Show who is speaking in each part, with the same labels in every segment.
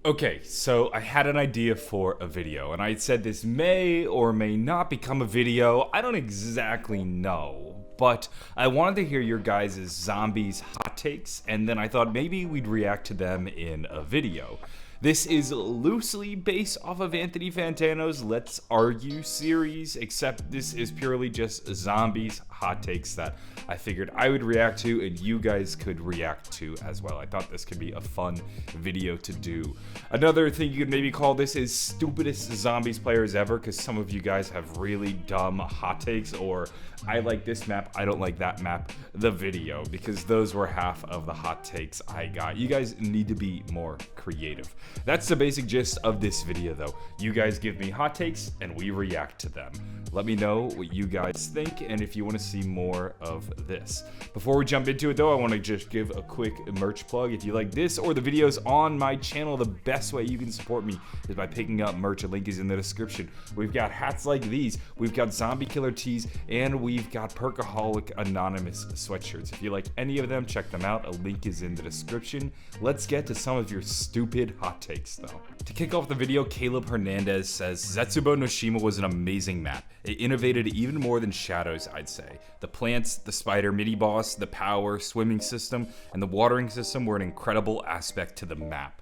Speaker 1: Okay, so I had an idea for a video, and I said this may or may not become a video. I don't exactly know, but I wanted to hear your guys' zombies hot takes, and then I thought maybe we'd react to them in a video. This is loosely based off of Anthony Fantano's Let's Argue series, except this is purely just zombies hot takes that I figured I would react to and you guys could react to as well. I thought this could be a fun video to do. Another thing you could maybe call this is stupidest zombies players ever, because some of you guys have really dumb hot takes, or I like this map, I don't like that map, the video, because those were half of the hot takes I got. You guys need to be more creative. That's the basic gist of this video though. You guys give me hot takes and we react to them. Let me know what you guys think and if you want to see more of this. Before we jump into it though, I want to just give a quick merch plug. If you like this or the videos on my channel, the best way you can support me is by picking up merch. A link is in the description. We've got hats like these, we've got zombie killer tees, and we've got Perkaholic Anonymous sweatshirts. If you like any of them, check them out. A link is in the description. Let's get to some of your stupid hot takes though. To kick off the video, Caleb Hernandez says, Zetsubou no Shima was an amazing map. It innovated even more than Shadows, I'd say. The plants, the spider mini-boss, the power, swimming system, and the watering system were an incredible aspect to the map.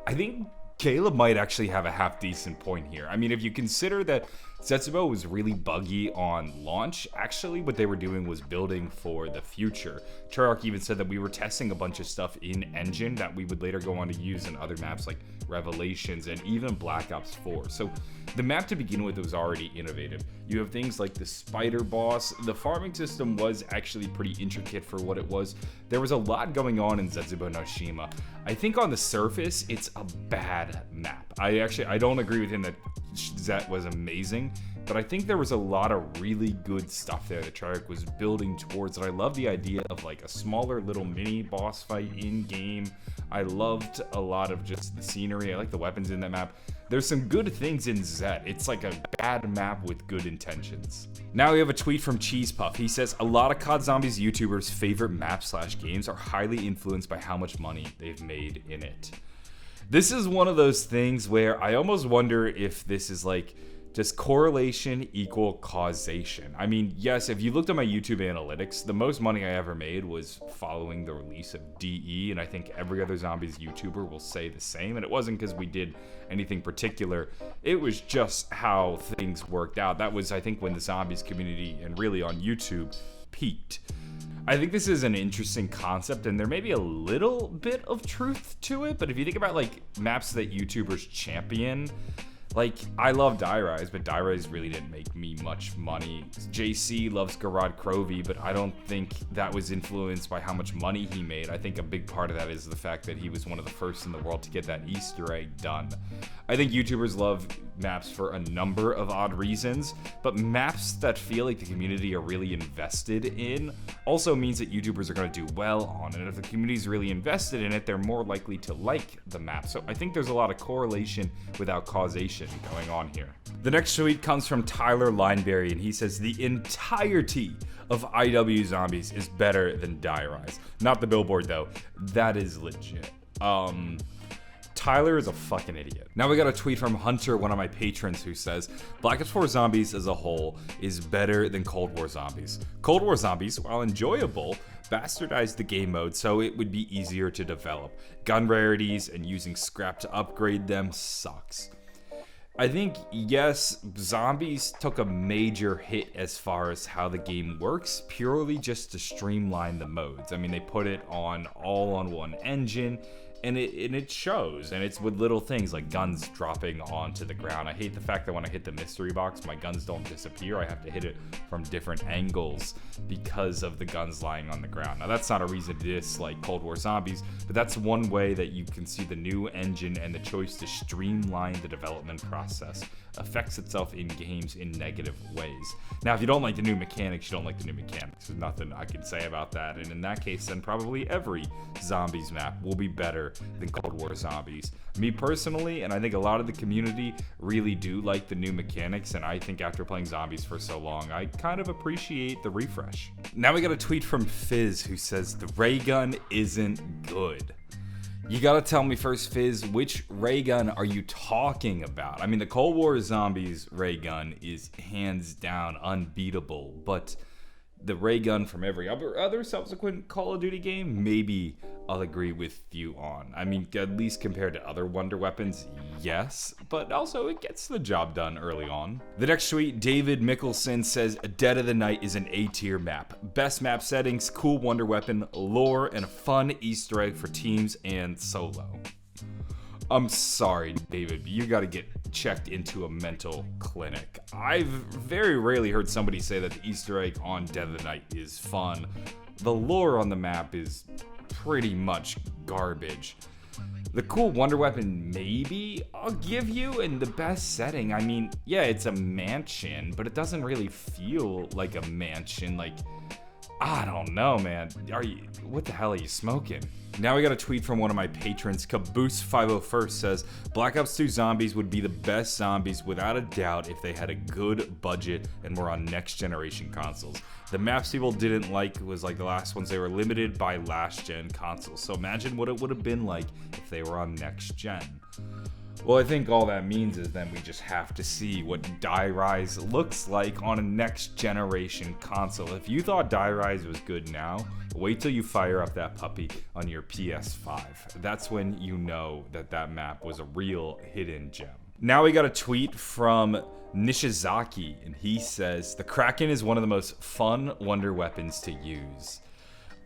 Speaker 1: I think Caleb might actually have a half-decent point here. I mean, if you consider that Zetsubou was really buggy on launch, actually what they were doing was building for the future. Treyarch even said that we were testing a bunch of stuff in engine that we would later go on to use in other maps like Revelations and even Black Ops 4. So the map to begin with was already innovative. You have things like the spider boss. The farming system was actually pretty intricate for what it was. There was a lot going on in Zetsubou no Shima. I think on the surface, it's a bad map. I don't agree with him that Zet was amazing, but I think there was a lot of really good stuff there that Treyarch was building towards, and I love the idea of like a smaller little mini boss fight in game. I loved a lot of just the scenery. I like the weapons in that map. There's some good things in Zet. It's like a bad map with good intentions. Now we have a tweet from Cheese Puff. He says, a lot of COD Zombies YouTubers' favorite maps/games are highly influenced by how much money they've made in it. This is one of those things where I almost wonder if this is like just correlation equal causation. I mean, yes, if you looked at my YouTube analytics, the most money I ever made was following the release of DE, and I think every other Zombies YouTuber will say the same, and it wasn't because we did anything particular. It was just how things worked out. That was, I think, when the Zombies community, and really on YouTube, peaked. I think this is an interesting concept, and there may be a little bit of truth to it, but if you think about like maps that YouTubers champion, like, I love Die Rise, but Die Rise really didn't make me much money. JC loves Garad Crovey, but I don't think that was influenced by how much money he made. I think a big part of that is the fact that he was one of the first in the world to get that Easter egg done. I think YouTubers love maps for a number of odd reasons, but maps that feel like the community are really invested in also means that YouTubers are going to do well on it. And if the community is really invested in it, they're more likely to like the map. So I think there's a lot of correlation without causation going on here. The next tweet comes from Tyler Lineberry, and he says, the entirety of IW Zombies is better than Die Rise. Not the billboard though. That is legit. Tyler is a fucking idiot. Now we got a tweet from Hunter, one of my patrons, who says, Black Ops 4 Zombies as a whole is better than Cold War Zombies. Cold War Zombies, while enjoyable, bastardized the game mode so it would be easier to develop. Gun rarities and using scrap to upgrade them sucks. I think, yes, Zombies took a major hit as far as how the game works, purely just to streamline the modes. I mean, they put it on all on one engine, and it shows, and it's with little things like guns dropping onto the ground. I hate the fact that when I hit the mystery box, my guns don't disappear. I have to hit it from different angles because of the guns lying on the ground. Now, that's not a reason to dislike Cold War Zombies, but that's one way that you can see the new engine and the choice to streamline the development process affects itself in games in negative ways. Now, if you don't like the new mechanics, you don't like the new mechanics. There's nothing I can say about that, and in that case, then probably every Zombies map will be better than Cold War Zombies. Me personally, and I think a lot of the community really do like the new mechanics, and I think after playing Zombies for so long, I kind of appreciate the refresh. Now we got a tweet from Fizz who says, the ray gun isn't good. You gotta tell me first, Fizz, which ray gun are you talking about? I mean, the Cold War Zombies ray gun is hands down unbeatable, but the ray gun from every other subsequent Call of Duty game, maybe I'll agree with you on. I mean, at least compared to other wonder weapons, yes, but also it gets the job done early on. The next tweet, David Mickelson says, Dead of the Night is an A-tier map. Best map settings, cool wonder weapon, lore, and a fun Easter egg for teams and solo. I'm sorry, David, but you gotta get checked into a mental clinic. I've very rarely heard somebody say that the Easter egg on Dead of the Night is fun. The lore on the map is pretty much garbage. The cool wonder weapon, maybe I'll give you, in the best setting. I mean, yeah, it's a mansion, but it doesn't really feel like a mansion. Like, I don't know, man. What the hell are you smoking? Now we got a tweet from one of my patrons. Caboose501 says, Black Ops 2 zombies would be the best zombies without a doubt if they had a good budget and were on next generation consoles. The maps people didn't like was like the last ones. They were limited by last gen consoles. So imagine what it would have been like if they were on next gen. Well, I think all that means is then we just have to see what Die Rise looks like on a next generation console. If you thought Die Rise was good now, wait till you fire up that puppy on your PS5. That's when you know that that map was a real hidden gem. Now we got a tweet from Nishizaki, and he says, the Kraken is one of the most fun wonder weapons to use.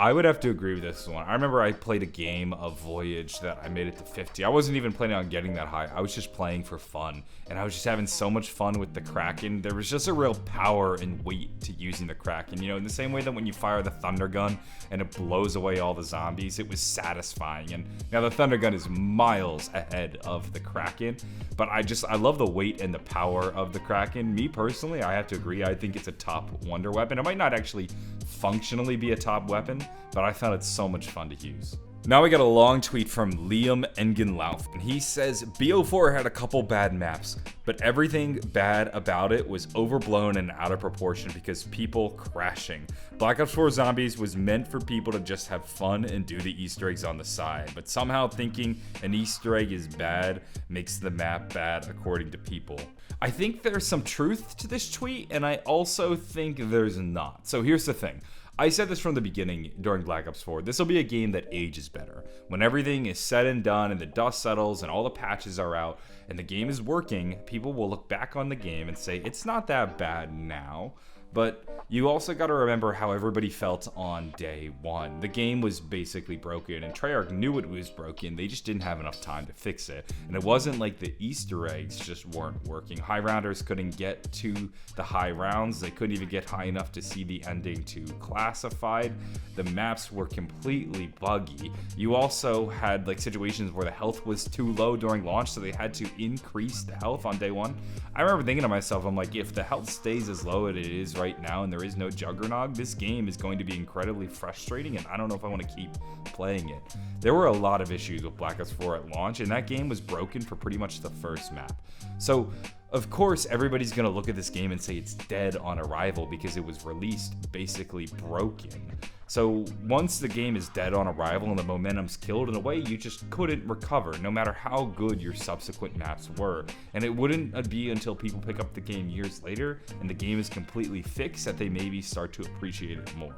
Speaker 1: I would have to agree with this one. I remember I played a game of Voyage that I made it to 50. I wasn't even planning on getting that high. I was just playing for fun. And I was just having so much fun with the Kraken. There was just a real power and weight to using the Kraken. You know, in the same way that when you fire the Thunder Gun and it blows away all the zombies, it was satisfying. And now the Thunder Gun is miles ahead of the Kraken. But I love the weight and the power of the Kraken. Me personally, I have to agree. I think it's a top wonder weapon. It might not actually functionally be a top weapon, but I found it so much fun to use. Now we got a long tweet from Liam Engenlauf, and he says, BO4 had a couple bad maps, but everything bad about it was overblown and out of proportion because people crashing. Black Ops 4 Zombies was meant for people to just have fun and do the Easter eggs on the side, but somehow thinking an Easter egg is bad makes the map bad according to people. I think there's some truth to this tweet, and I also think there's not. So here's the thing. I said this from the beginning during Black Ops 4. This will be a game that ages better. When everything is said and done and the dust settles and all the patches are out and the game is working, people will look back on the game and say, it's not that bad now. But you also got to remember how everybody felt on day one. The game was basically broken, and Treyarch knew it was broken. They just didn't have enough time to fix it. And it wasn't like the Easter eggs just weren't working. High rounders couldn't get to the high rounds. They couldn't even get high enough to see the ending to classified. The maps were completely buggy. You also had like situations where the health was too low during launch, so they had to increase the health on day one. I remember thinking to myself, I'm like, if the health stays as low as it is right now and there is no Juggernog, this game is going to be incredibly frustrating, and I don't know if I want to keep playing it. There were a lot of issues with Black Ops 4 at launch, and that game was broken for pretty much the first map. So of course everybody's going to look at this game and say it's dead on arrival because it was released basically broken. So once the game is dead on arrival and the momentum's killed in a way, you just couldn't recover, no matter how good your subsequent maps were. And it wouldn't be until people pick up the game years later and the game is completely fixed that they maybe start to appreciate it more.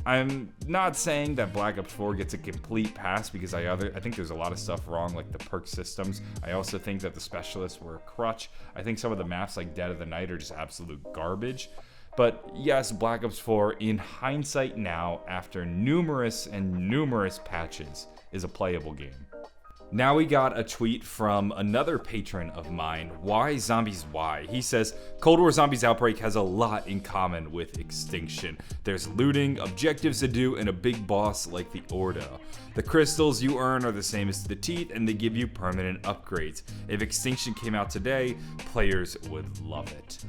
Speaker 1: I'm not saying that Black Ops 4 gets a complete pass because I think there's a lot of stuff wrong, like the perk systems. I also think that the specialists were a crutch. I think some of the maps like Dead of the Night are just absolute garbage. But yes, Black Ops 4, in hindsight now, after numerous patches, is a playable game. Now we got a tweet from another patron of mine, Why Zombies Why. He says, Cold War Zombies Outbreak has a lot in common with Extinction. There's looting, objectives to do, and a big boss like the Orda. The crystals you earn are the same as the teeth, and they give you permanent upgrades. If Extinction came out today, players would love it.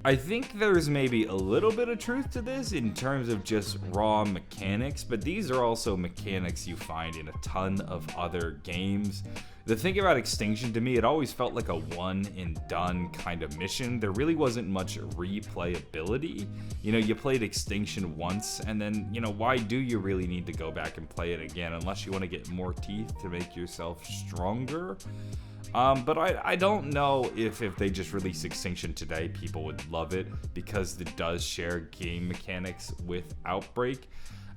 Speaker 1: I think there's maybe a little bit of truth to this in terms of just raw mechanics, but these are also mechanics you find in a ton of other games. The thing about Extinction, to me, it always felt like a one and done kind of mission. There really wasn't much replayability. You know, you played Extinction once, and then, you know, why do you really need to go back and play it again unless you want to get more teeth to make yourself stronger? But I don't know if they just released Extinction today, people would love it because it does share game mechanics with Outbreak.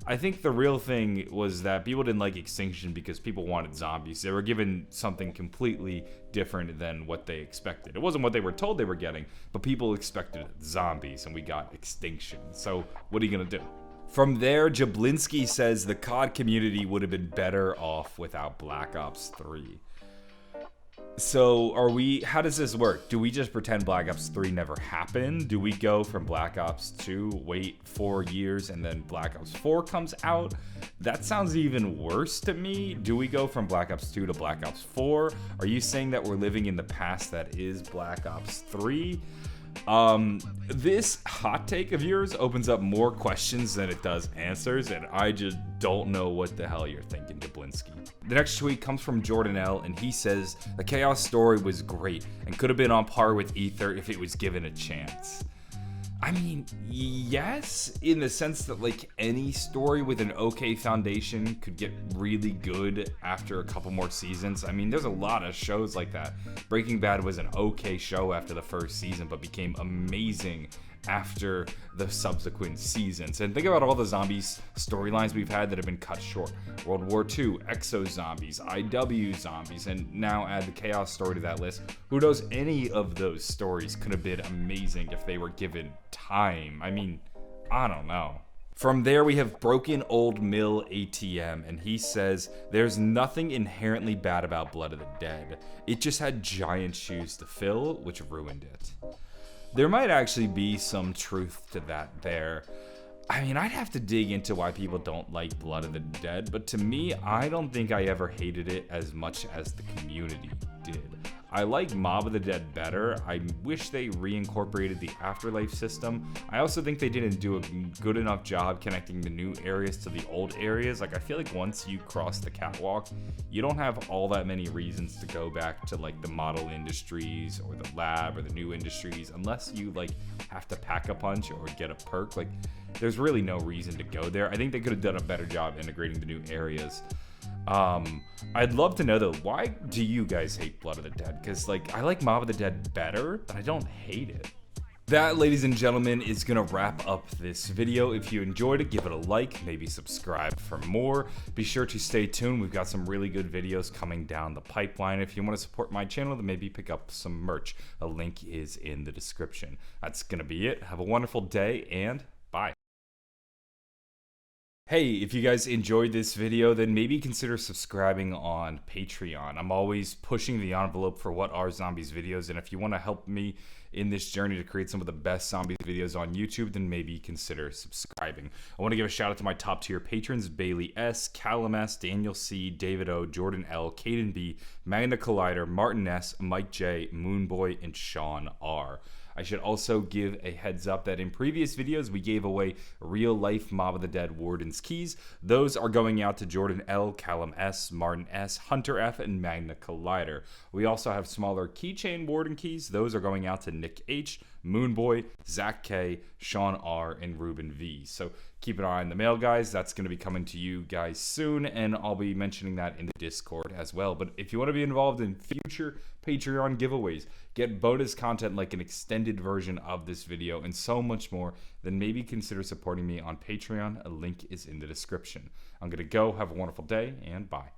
Speaker 1: I think the real thing was that people didn't like Extinction because people wanted zombies. They were given something completely different than what they expected. It wasn't what they were told they were getting, but people expected zombies, and we got Extinction. So what are you gonna do? From there, Jablinski says the COD community would have been better off without Black Ops 3. So how does this work? Do we just pretend Black Ops 3 never happened? Do we go from Black Ops 2, wait 4 years, and then Black Ops 4 comes out? That sounds even worse to me. Do we go from Black Ops 2 to Black Ops 4? Are you saying that we're living in the past that is Black Ops 3? This hot take of yours opens up more questions than it does answers, and I just don't know what the hell you're thinking, Jablinski. The next tweet comes from Jordan L, and he says, the Chaos story was great and could have been on par with Ether if it was given a chance. I mean, yes, in the sense that like any story with an okay foundation could get really good after a couple more seasons. I mean, there's a lot of shows like that. Breaking Bad was an okay show after the first season, but became amazing after the subsequent seasons. And think about all the zombies storylines we've had that have been cut short. World War II, Exo Zombies, IW Zombies, and now add the Chaos story to that list. Who knows, any of those stories could have been amazing if they were given time. I mean, I don't know. From there, we have Broken Old Mill ATM, and he says, there's nothing inherently bad about Blood of the Dead. It just had giant shoes to fill, which ruined it. There might actually be some truth to that there. I mean, I'd have to dig into why people don't like Blood of the Dead, but to me, I don't think I ever hated it as much as the community did. I like Mob of the Dead better. I wish they reincorporated the Afterlife system. I also think they didn't do a good enough job connecting the new areas to the old areas. Like, I feel like once you cross the catwalk, you don't have all that many reasons to go back to like the model industries or the lab or the new industries, unless you like have to pack a punch or get a perk. Like, there's really no reason to go there. I think they could have done a better job integrating the new areas. I'd love to know though, why do you guys hate Blood of the Dead? Because like, I like Mob of the Dead better, but I don't hate it. That, ladies and gentlemen, is gonna wrap up this video. If you enjoyed it, give it a like, maybe subscribe for more. Be sure to stay tuned. We've got some really good videos coming down the pipeline. If you want to support my channel, then maybe pick up some merch. A link is in the description. That's gonna be it. Have a wonderful day, and bye. Hey, if you guys enjoyed this video, then maybe consider subscribing on Patreon. I'm always pushing the envelope for what are zombies videos, and if you want to help me in this journey to create some of the best zombies videos on YouTube, then maybe consider subscribing. I want to give a shout out to my top tier patrons: Bailey S, Callum S, Daniel C, David O, Jordan L, Caden B, Magna Collider, Martin S, Mike J, Moonboy, and Sean R. I should also give a heads up that in previous videos we gave away real life Mob of the Dead Warden's keys. Those are going out to Jordan L, Callum S, Martin S, Hunter F, and Magna Collider. We also have smaller keychain Warden keys. Those are going out to Nick H, Moonboy, Zach K, Sean R, and Ruben V. So keep an eye on the mail, guys. That's going to be coming to you guys soon, and I'll be mentioning that in the Discord as well. But if you want to be involved in future Patreon giveaways, get bonus content like an extended version of this video, and so much more, then maybe consider supporting me on Patreon. A link is in the description. I'm going to go. Have a wonderful day, and bye.